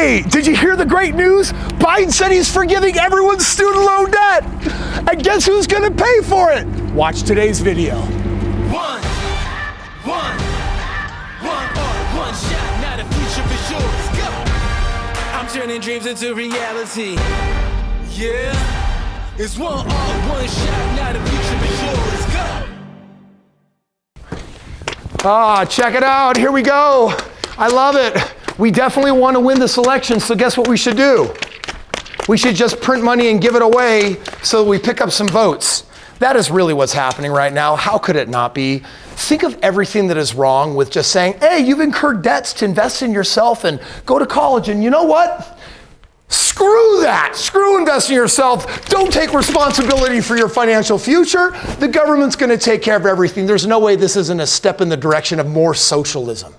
Hey, did you hear the great news? Biden said he's forgiving everyone's student loan debt. And guess who's gonna pay for it? Watch today's video. One shot, now the future is yours. Go! I'm turning dreams into reality. Yeah, it's one shot, now the future is yours. Go! Check it out, here we go. I love it. We definitely want to win this election, so guess what we should do? We should just print money and give it away so we pick up some votes. That is really what's happening right now. How could it not be? Think of everything that is wrong with just saying, hey, you've incurred debts to invest in yourself and go to college, and you know what? Screw that. Screw investing in yourself. Don't take responsibility for your financial future. The government's going to take care of everything. There's no way this isn't a step in the direction of more socialism.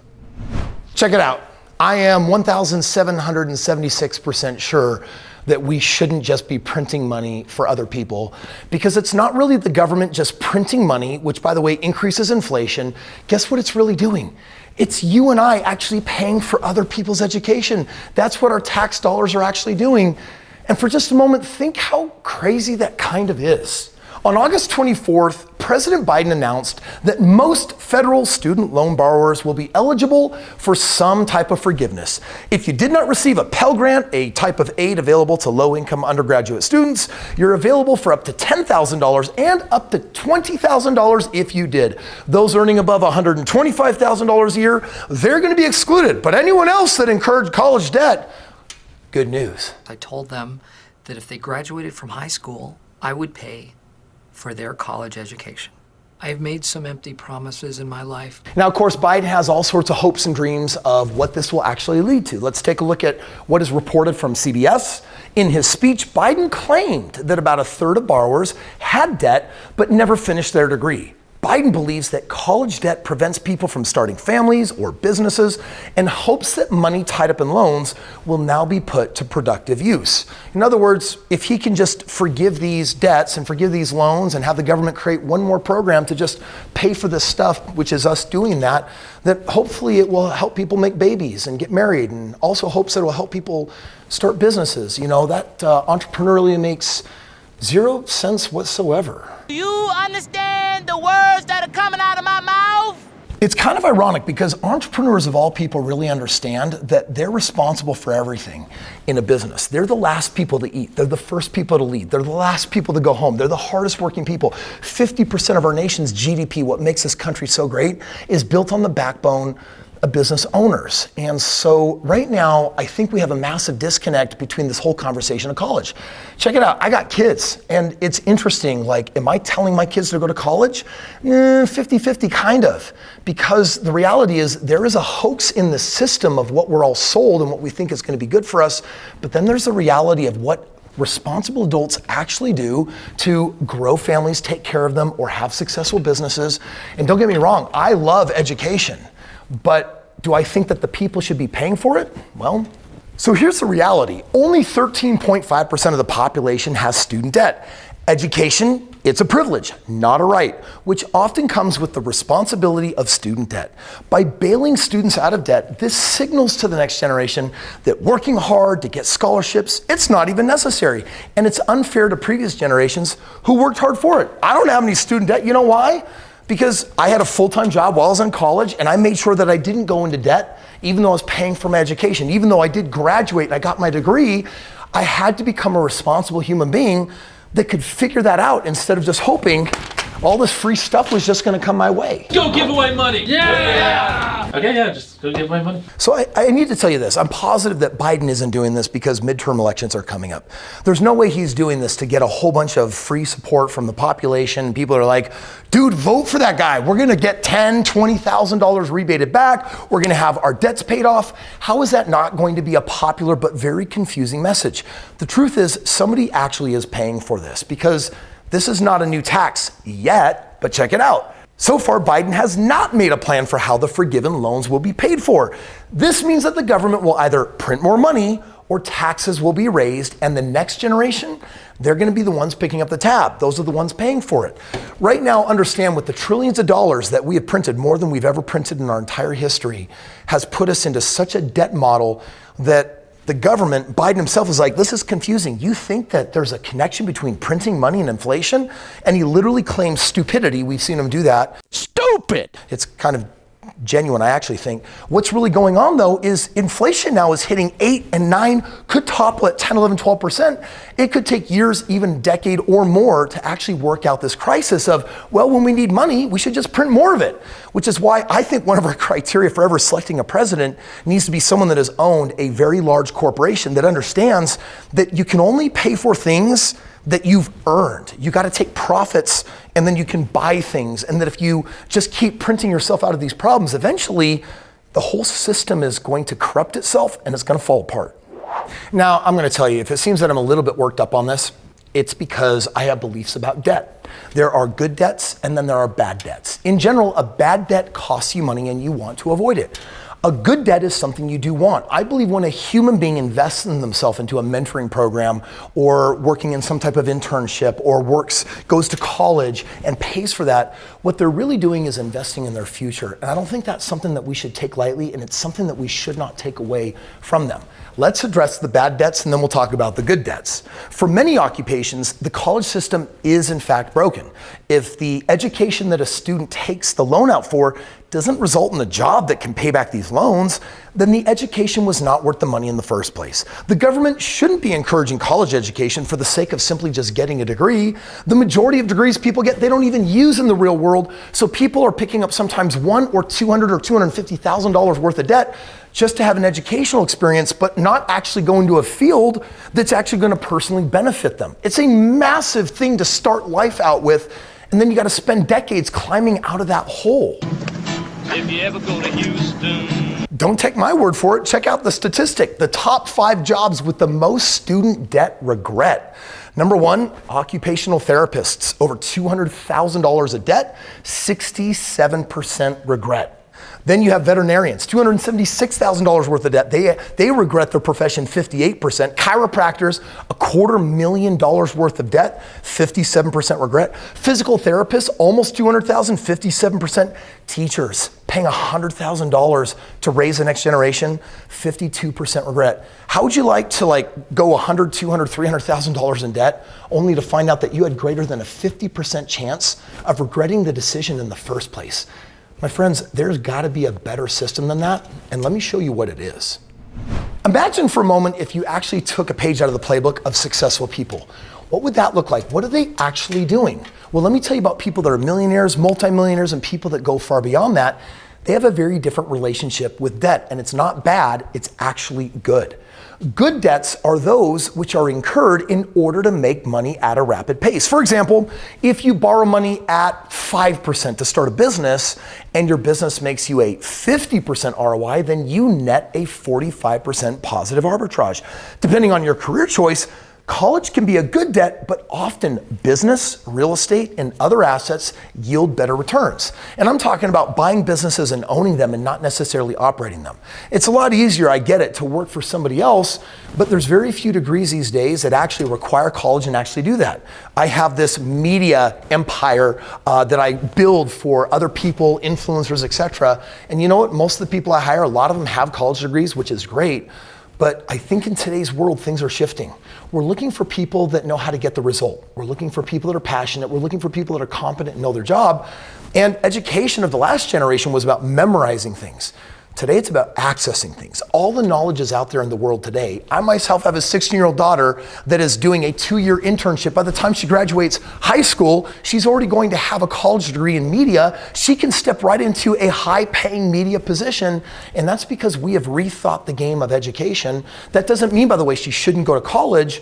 Check it out. I am 1,776% sure that we shouldn't just be printing money for other people, because it's not really the government just printing money, which, by the way, increases inflation. Guess what it's really doing? It's you and I actually paying for other people's education. That's what our tax dollars are actually doing. And for just a moment, think how crazy that kind of is. On August 24th, President Biden announced that most federal student loan borrowers will be eligible for some type of forgiveness. If you did not receive a Pell Grant, a type of aid available to low-income undergraduate students, you're available for up to $10,000 and up to $20,000 if you did. Those earning above $125,000 a year, they're going to be excluded. But anyone else that incurred college debt, good news. I told them that if they graduated from high school, I would pay for their college education. I've made some empty promises in my life. Now, of course, Biden has all sorts of hopes and dreams of what this will actually lead to. Let's take a look at what is reported from CBS. In his speech, Biden claimed that about a third of borrowers had debt but never finished their degree. Biden believes that college debt prevents people from starting families or businesses, and hopes that money tied up in loans will now be put to productive use. In other words, if he can just forgive these debts and forgive these loans and have the government create one more program to just pay for this stuff, which is us doing that, that hopefully it will help people make babies and get married, and also hopes that it will help people start businesses. You know, that entrepreneurially makes zero sense whatsoever. Do you understand the words that are coming out of my mouth? It's kind of ironic because entrepreneurs of all people really understand that they're responsible for everything in a business. They're the last people to eat. They're the first people to lead. They're the last people to go home. They're the hardest working people. 50% of our nation's GDP, what makes this country so great, is built on the backbone of business owners. And so right now, I think we have a massive disconnect between this whole conversation of college. Check it out. I got kids, and it's interesting. Like, am I telling my kids to go to college? 50-50, kind of. Because the reality is there is a hoax in the system of what we're all sold and what we think is going to be good for us. But then there's the reality of what responsible adults actually do to grow families, take care of them, or have successful businesses. And don't get me wrong, I love education. But do I think that the people should be paying for it? Well, so here's the reality. Only 13.5% of the population has student debt. Education, it's a privilege, not a right, which often comes with the responsibility of student debt. By bailing students out of debt, this signals to the next generation that working hard to get scholarships, it's not even necessary. And it's unfair to previous generations who worked hard for it. I don't have any student debt. You know why? Because I had a full-time job while I was in college, and I made sure that I didn't go into debt, even though I was paying for my education. Even though I did graduate and I got my degree, I had to become a responsible human being that could figure that out instead of just hoping all this free stuff was just gonna come my way. Go give away money! Yeah! Okay, yeah, just go give away money. So I need to tell you this. I'm positive that Biden isn't doing this because midterm elections are coming up. There's no way he's doing this to get a whole bunch of free support from the population. People are like, dude, vote for that guy. We're gonna get $10,000, $20,000 rebated back. We're gonna have our debts paid off. How is that not going to be a popular but very confusing message? The truth is, somebody actually is paying for this, because this is not a new tax yet, but check it out. So far, Biden has not made a plan for how the forgiven loans will be paid for. This means that the government will either print more money or taxes will be raised, and the next generation, they're gonna be the ones picking up the tab. Those are the ones paying for it. Right now, understand, with the trillions of dollars that we have printed, more than we've ever printed in our entire history, has put us into such a debt model that The government, Biden himself is like, this is confusing. You think that there's a connection between printing money and inflation? And he literally claims stupidity. We've seen him do that. Stupid! It's kind of genuine, I actually think. What's really going on though is inflation now is hitting 8 and 9, could topple at 10, 11, 12%. It could take years, even decade or more to actually work out this crisis of, well, when we need money, we should just print more of it. Which is why I think one of our criteria for ever selecting a president needs to be someone that has owned a very large corporation that understands that you can only pay for things that you've earned. You gotta take profits and then you can buy things. And that if you just keep printing yourself out of these problems, eventually the whole system is going to corrupt itself and it's gonna fall apart. Now, I'm gonna tell you, if it seems that I'm a little bit worked up on this, it's because I have beliefs about debt. There are good debts and then there are bad debts. In general, a bad debt costs you money and you want to avoid it. A good debt is something you do want. I believe when a human being invests in themselves into a mentoring program or working in some type of internship or goes to college and pays for that, what they're really doing is investing in their future. And I don't think that's something that we should take lightly, and it's something that we should not take away from them. Let's address the bad debts and then we'll talk about the good debts. For many occupations, the college system is in fact broken. If the education that a student takes the loan out for doesn't result in a job that can pay back these loans, then the education was not worth the money in the first place. The government shouldn't be encouraging college education for the sake of simply just getting a degree. The majority of degrees people get, they don't even use in the real world. So people are picking up sometimes $100,000 or $200,000 or $250,000 worth of debt just to have an educational experience, but not actually go into a field that's actually gonna personally benefit them. It's a massive thing to start life out with, and then you gotta spend decades climbing out of that hole. If you ever go to Houston. Don't take my word for it. Check out the statistic. The top 5 jobs with the most student debt regret. Number 1, occupational therapists. Over $200,000 of debt, 67% regret. Then you have veterinarians, $276,000 worth of debt. They regret their profession 58%. Chiropractors, $250,000 worth of debt, 57% regret. Physical therapists, almost $200,000, 57%. Teachers, paying $100,000 to raise the next generation, 52% regret. How would you like to go $100,000, $200,000, $300,000 in debt only to find out that you had greater than a 50% chance of regretting the decision in the first place? My friends, there's gotta be a better system than that, and let me show you what it is. Imagine for a moment if you actually took a page out of the playbook of successful people. What would that look like? What are they actually doing? Well, let me tell you about people that are millionaires, multimillionaires, and people that go far beyond that. They have a very different relationship with debt, and it's not bad, it's actually good. Good debts are those which are incurred in order to make money at a rapid pace. For example, if you borrow money at 5% to start a business and your business makes you a 50% ROI, then you net a 45% positive arbitrage. Depending on your career choice, college can be a good debt, but often business, real estate, and other assets yield better returns. And I'm talking about buying businesses and owning them and not necessarily operating them. It's a lot easier, I get it, to work for somebody else, but there's very few degrees these days that actually require college and actually do that. I have this media empire that I build for other people, influencers, etc. And you know what? Most of the people I hire, a lot of them have college degrees, which is great. But I think in today's world, things are shifting. We're looking for people that know how to get the result. We're looking for people that are passionate. We're looking for people that are competent and know their job. And education of the last generation was about memorizing things. Today, it's about accessing things. All the knowledge is out there in the world today. I myself have a 16-year-old daughter that is doing a 2-year internship. By the time she graduates high school, she's already going to have a college degree in media. She can step right into a high-paying media position, and that's because we have rethought the game of education. That doesn't mean, by the way, she shouldn't go to college,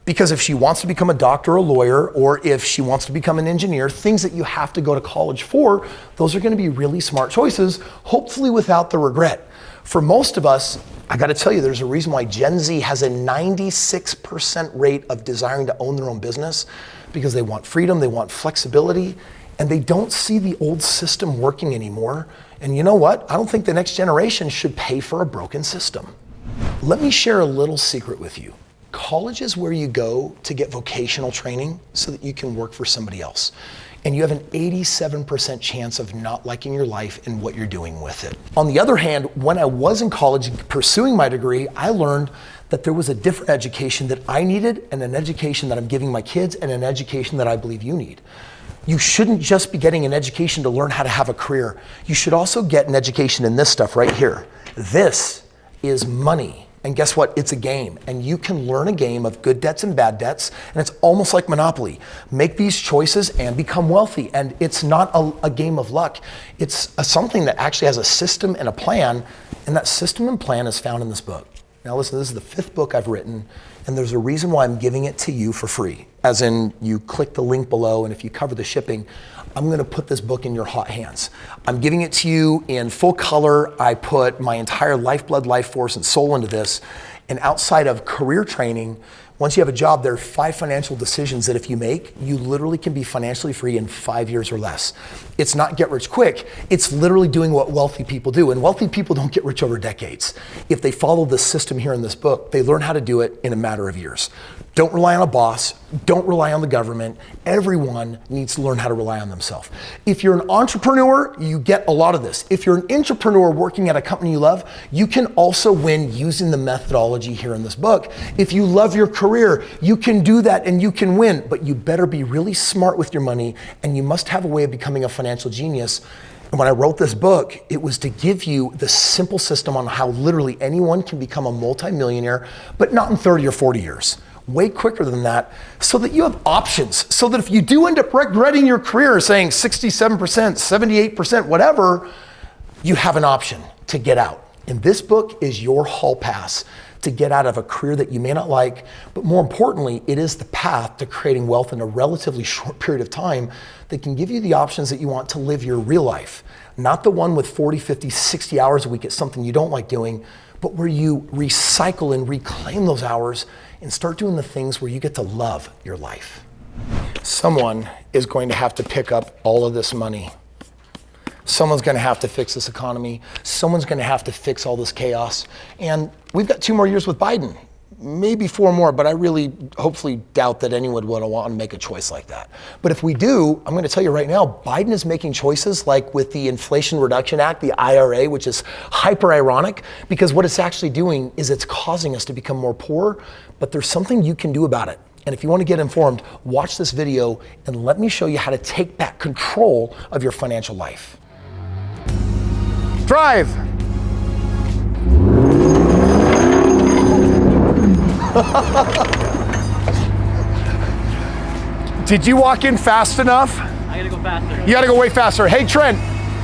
because if she wants to become a doctor or a lawyer, or if she wants to become an engineer, things that you have to go to college for, those are gonna be really smart choices, hopefully without the regret. For most of us, I gotta tell you, there's a reason why Gen Z has a 96% rate of desiring to own their own business, because they want freedom, they want flexibility, and they don't see the old system working anymore. And you know what? I don't think the next generation should pay for a broken system. Let me share a little secret with you. College is where you go to get vocational training so that you can work for somebody else. And you have an 87% chance of not liking your life and what you're doing with it. On the other hand, when I was in college pursuing my degree, I learned that there was a different education that I needed, and an education that I'm giving my kids, and an education that I believe you need. You shouldn't just be getting an education to learn how to have a career. You should also get an education in this stuff right here. This is money. And guess what? It's a game. And you can learn a game of good debts and bad debts. And it's almost like Monopoly. Make these choices and become wealthy. And it's not a game of luck. It's something that actually has a system and a plan. And that system and plan is found in this book. Now listen, this is the 5th book I've written. And there's a reason why I'm giving it to you for free. As in, you click the link below, and if you cover the shipping, I'm gonna put this book in your hot hands. I'm giving it to you in full color. I put my entire lifeblood, life force, and soul into this. And outside of career training, once you have a job, there are 5 financial decisions that if you make, you literally can be financially free in 5 years or less. It's not get rich quick. It's literally doing what wealthy people do. And wealthy people don't get rich over decades. If they follow the system here in this book, they learn how to do it in a matter of years. Don't rely on a boss. Don't rely on the government. Everyone needs to learn how to rely on themselves. If you're an entrepreneur, you get a lot of this. If you're an entrepreneur working at a company you love, you can also win using the methodology here in this book. If you love your career, you can do that and you can win, but you better be really smart with your money, and you must have a way of becoming a financial genius. And when I wrote this book, it was to give you the simple system on how literally anyone can become a multimillionaire, but not in 30 or 40 years. Way quicker than that, so that you have options. So that if you do end up regretting your career, saying 67%, 78%, whatever, you have an option to get out. And this book is your hall pass to get out of a career that you may not like, but more importantly, it is the path to creating wealth in a relatively short period of time that can give you the options that you want to live your real life. Not the one with 40, 50, 60 hours a week at something you don't like doing, but where you recycle and reclaim those hours and start doing the things where you get to love your life. Someone is going to have to pick up all of this money. Someone's gonna have to fix this economy. Someone's gonna have to fix all this chaos. And we've got 2 more years with Biden, maybe 4 more, but I really hopefully doubt that anyone would want to make a choice like that. But if we do, I'm gonna tell you right now, Biden is making choices like with the Inflation Reduction Act, the IRA, which is hyper ironic, because what it's actually doing is it's causing us to become more poor, but there's something you can do about it. And if you want to get informed, watch this video and let me show you how to take back control of your financial life. Drive. Did you walk in fast enough? I gotta go faster. You gotta go way faster. Hey Trent,